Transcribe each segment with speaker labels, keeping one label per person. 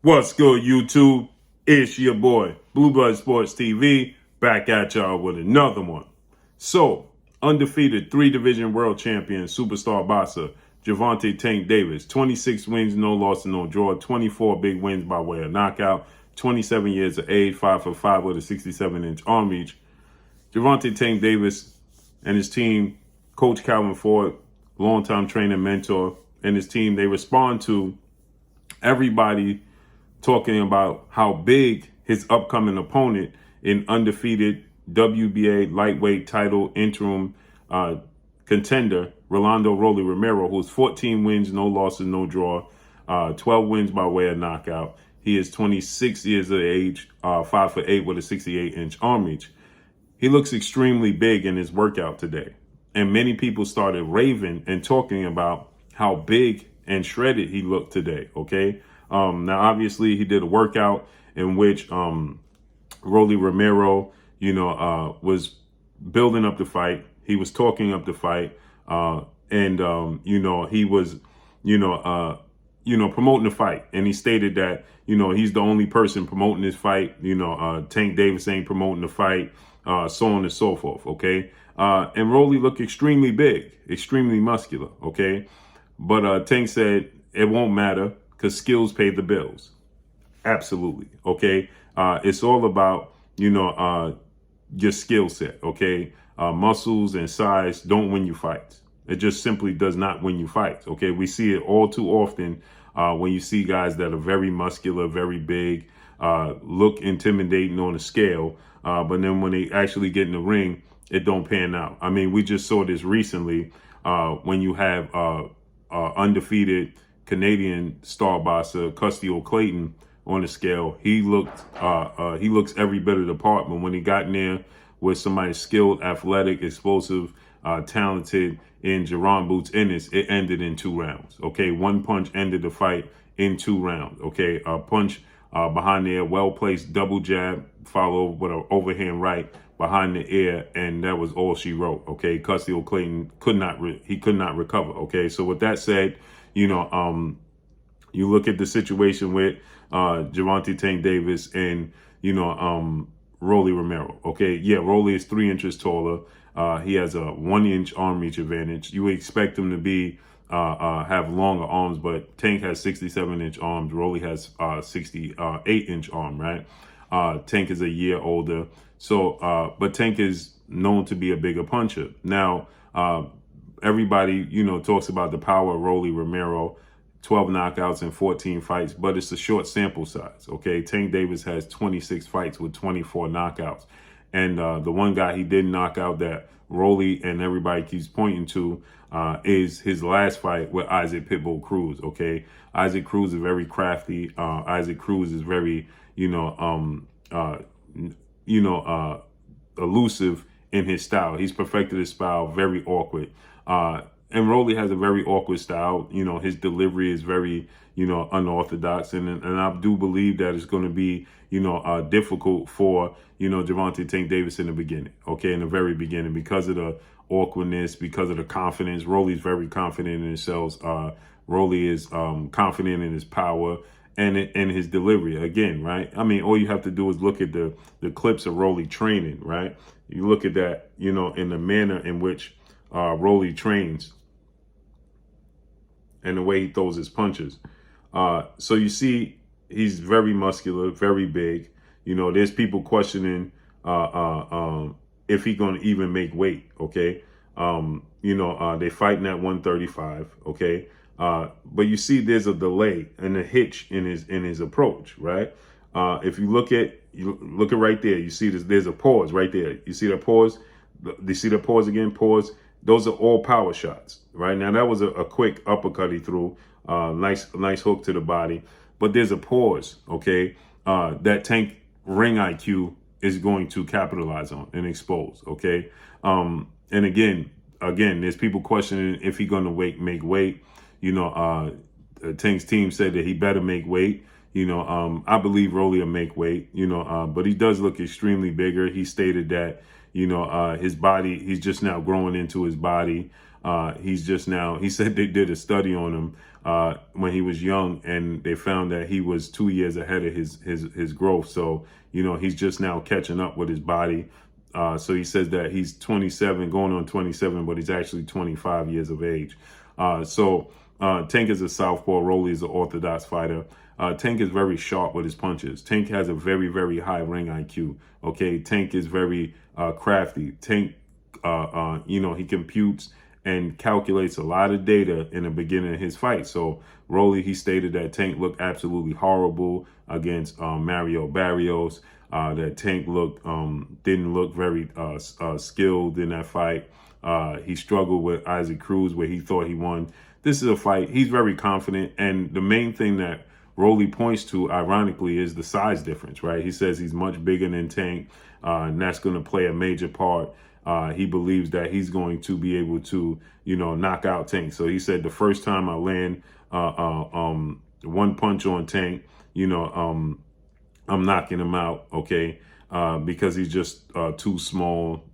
Speaker 1: What's good, YouTube? It's your boy, Blue Blood Sports TV, back at y'all with another one. So, undefeated 3-division world champion, superstar boxer, Gervonta Tank Davis, 26 wins, no loss, and no draw, 24 big wins by way of knockout, 27 years of age, 5'5" with a 67-inch arm reach. Gervonta Tank Davis and his team, Coach Calvin Ford, longtime trainer, mentor, and his team, they respond to everybody talking about how big his upcoming opponent in undefeated WBA lightweight title interim contender, Romero, who's 14 wins, no losses, no draw, 12 wins by way of knockout. He is 26 years of age, 5'8" with a 68-inch arm reach. He looks extremely big in his workout today. And many people started raving and talking about how big and shredded he looked today, okay? Now, obviously, he did a workout in which Romero, was building up the fight. He was talking up the fight, and he was, promoting the fight. And he stated that, he's the only person promoting this fight. Tank Davis ain't promoting the fight, so on and so forth. Okay, and Rolly looked extremely big, extremely muscular. Okay, but Tank said it won't matter, because skills pay the bills. Absolutely. Okay. It's all about, your skill set. Okay. Muscles and size don't win you fights. It just simply does not win you fights. Okay. We see it all too often when you see guys that are very muscular, very big, look intimidating on a scale. But then when they actually get in the ring, it don't pan out. I mean, we just saw this recently when you have undefeated Canadian star boxer Custio Clayton on the scale. He looks every bit of the part, but when he got in there with somebody skilled, athletic, explosive, talented in Jerron Boots Ennis, it ended in 2 rounds. Okay, one punch ended the fight in 2 rounds. Okay, a punch behind the ear, well-placed double jab, followed with an overhand right behind the ear, and that was all she wrote. Okay, Custio Clayton could not recover. Okay, so with that said, you look at the situation with Gervonta Tank Davis and, Rolly Romero. Okay, yeah, Rolly is 3 inches taller. He has a 1-inch arm reach advantage. You would expect him to be have longer arms, but Tank has 67-inch arms. Rolly has 68-inch arm, right? Tank is a year older. So, but Tank is known to be a bigger puncher. Now, everybody, talks about the power of Rolly Romero, 12 knockouts in 14 fights, but it's a short sample size. Okay, Tank Davis has 26 fights with 24 knockouts. And the one guy he didn't knock out that Rolly and everybody keeps pointing to is his last fight with Isaac Pitbull Cruz. Okay, Isaac Cruz is very crafty. Isaac Cruz is very, elusive in his style. He's perfected his style, very awkward. And Rolly has a very awkward style. His delivery is very, unorthodox. And I do believe that it's going to be, difficult for, Gervonta Tank Davis in the beginning. Okay, in the very beginning, because of the awkwardness, because of the confidence. Rolly's very confident in himself. Rolly is confident in his power and his delivery. Again, right? I mean, all you have to do is look at the clips of Rolly training, right? You look at that, in the manner in which Rolly trains and the way he throws his punches. So you see, he's very muscular, very big. There's people questioning if he's going to even make weight. Okay. They fighting at 135. Okay. But you see, there's a delay and a hitch in his approach, right? If you look at right there, you see there's a pause right there. You see that pause? You see the pause again? Pause. Those are all power shots, right? Now, that was a quick uppercut he threw. Nice hook to the body. But there's a pause, okay, that Tank ring IQ is going to capitalize on and expose, okay? And again, there's people questioning if he's going to make weight. Tank's team said that he better make weight. I believe Rolly will make weight, but he does look extremely bigger. He stated that, his body, he's just now growing into his body. He's just now, he said they did a study on him when he was young, and they found that he was 2 years ahead of his growth. So, he's just now catching up with his body. So he says that he's 27, going on 27, but he's actually 25 years of age. Tank is a southpaw. Rolly is an orthodox fighter. Tank is very sharp with his punches. Tank has a very, very high ring IQ. Okay, Tank is very crafty. Tank, he computes and calculates a lot of data in the beginning of his fight. So Rolly, he stated that Tank looked absolutely horrible against Mario Barrios. That Tank didn't look very skilled in that fight. He struggled with Isaac Cruz, where he thought he won. This is a fight. He's very confident, and the main thing that Rolly points to, ironically, is the size difference, right? He says he's much bigger than Tank, and that's going to play a major part. He believes that he's going to be able to, knock out Tank. So he said, the first time I land one punch on Tank, I'm knocking him out, okay, because he's just too small,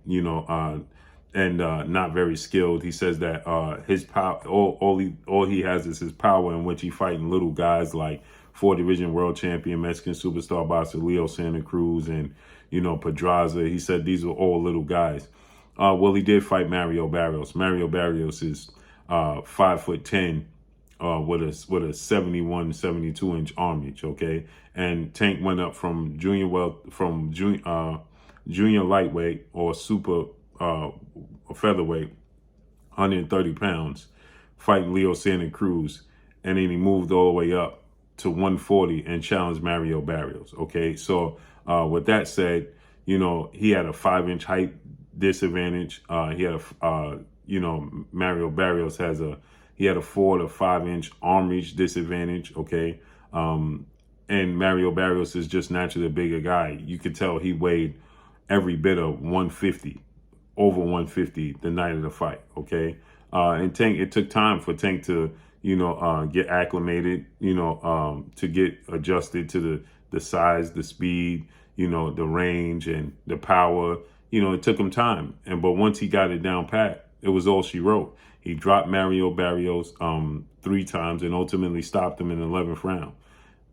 Speaker 1: and not very skilled. He says that his power, all he has is his power, in which he fighting little guys like 4-division world champion Mexican superstar boxer Leo Santa Cruz and Pedraza. He said these are all little guys. Well, he did fight Mario Barrios. Mario Barrios is 5'10", with a 71, 72 inch arm reach. Okay, and Tank went up from junior lightweight or super featherweight, 130 pounds, fighting Leo Santa Cruz, and then he moved all the way up to 140 and challenged Mario Barrios. Okay, so with that said, he had a 5-inch height disadvantage. Mario Barrios he had a 4 to 5 inch arm reach disadvantage. Okay, and Mario Barrios is just naturally a bigger guy. You could tell he weighed every bit of 150. Over 150 the night of the fight, okay? And Tank, it took time for Tank to, get acclimated, to get adjusted to the size, the speed, the range and the power. It took him time. But once he got it down pat, it was all she wrote. He dropped Mario Barrios 3 times and ultimately stopped him in the 11th round.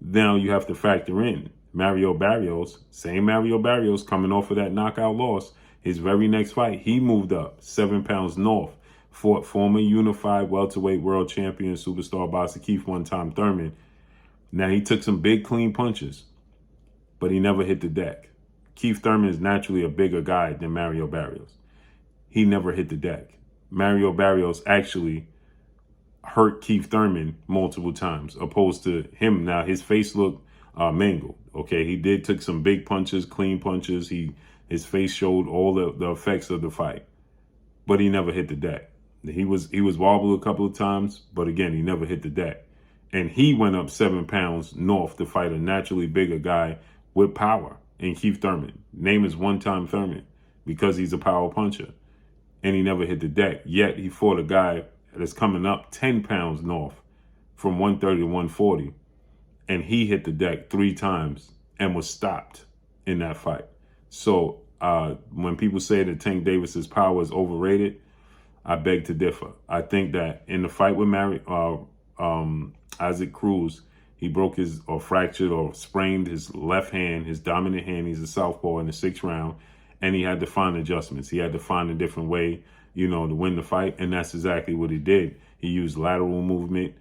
Speaker 1: Now you have to factor in Mario Barrios, same Mario Barrios coming off of that knockout loss. His very next fight, he moved up 7 pounds north, fought former unified welterweight world champion superstar boxer Keith one-time Thurman. Now, he took some big clean punches, but he never hit the deck. Keith Thurman is naturally a bigger guy than Mario Barrios. He never hit the deck. Mario Barrios actually hurt Keith Thurman multiple times, opposed to him. Now, his face looked mangled. Okay, he took some big punches, clean punches. His face showed all the effects of the fight, but he never hit the deck. He was wobbled a couple of times, but again, he never hit the deck. And he went up 7 pounds north to fight a naturally bigger guy with power in Keith Thurman. Name is one-time Thurman because he's a power puncher, and he never hit the deck. Yet he fought a guy that's coming up 10 pounds north from 130 to 140, and he hit the deck 3 times and was stopped in that fight. So when people say that Tank Davis's power is overrated, I beg to differ. I think that in the fight with Isaac Cruz, he broke fractured or sprained his left hand, his dominant hand. He's a southpaw in the 6th round, and he had to find adjustments. He had to find a different way, to win the fight, and that's exactly what he did. He used lateral movement.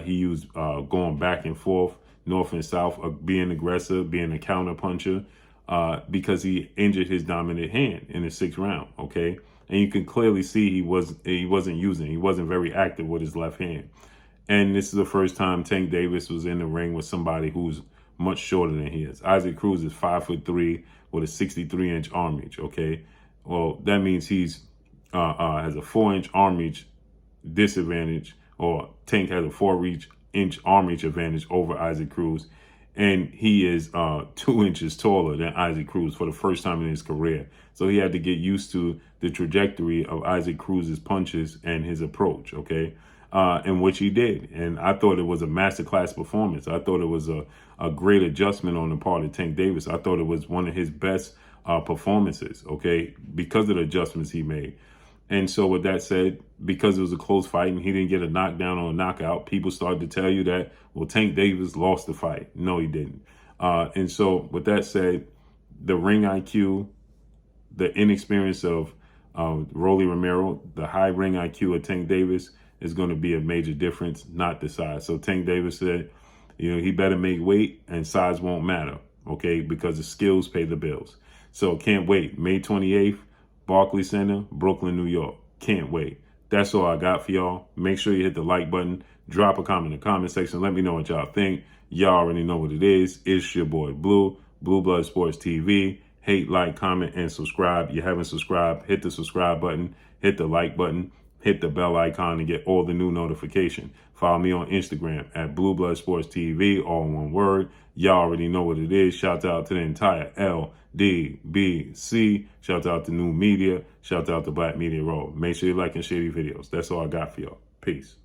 Speaker 1: He used going back and forth, north and south, being aggressive, being a counter puncher. Because he injured his dominant hand in the 6th round, okay? And you can clearly see he wasn't very active with his left hand. And this is the first time Tank Davis was in the ring with somebody who's much shorter than he is. Isaac Cruz is 5'3" with a 63-inch arm reach, okay? Well, that means he's has a 4-inch arm reach disadvantage, or Tank has a 4-inch arm reach advantage over Isaac Cruz. And he is 2 inches taller than Isaac Cruz for the first time in his career. So he had to get used to the trajectory of Isaac Cruz's punches and his approach, okay? And which he did. And I thought it was a masterclass performance. I thought it was a great adjustment on the part of Tank Davis. I thought it was one of his best performances, okay, because of the adjustments he made. And so with that said, because it was a close fight and he didn't get a knockdown or a knockout, people started to tell you that, well, Tank Davis lost the fight. No, he didn't. And so with that said, the ring IQ, the inexperience of Rolly Romero, the high ring IQ of Tank Davis is going to be a major difference, not the size. So Tank Davis said, he better make weight and size won't matter, okay, because the skills pay the bills. So can't wait. May 28th, Barclays Center, Brooklyn, New York. Can't wait. That's all I got for y'all. Make sure you hit the like button. Drop a comment in the comment section. Let me know what y'all think. Y'all already know what it is. It's your boy Blue, Blue Blood Sports TV. Hate, like, comment, and subscribe. You haven't subscribed, hit the subscribe button, hit the like button, hit the bell icon to get all the new notification. Follow me on Instagram at Blue Blood Sports TV, all one word. Y'all already know what it is. Shout out to the entire LDBC. Shout out to New Media. Shout out to Black Media Roll. Make sure you like and share these videos. That's all I got for y'all. Peace.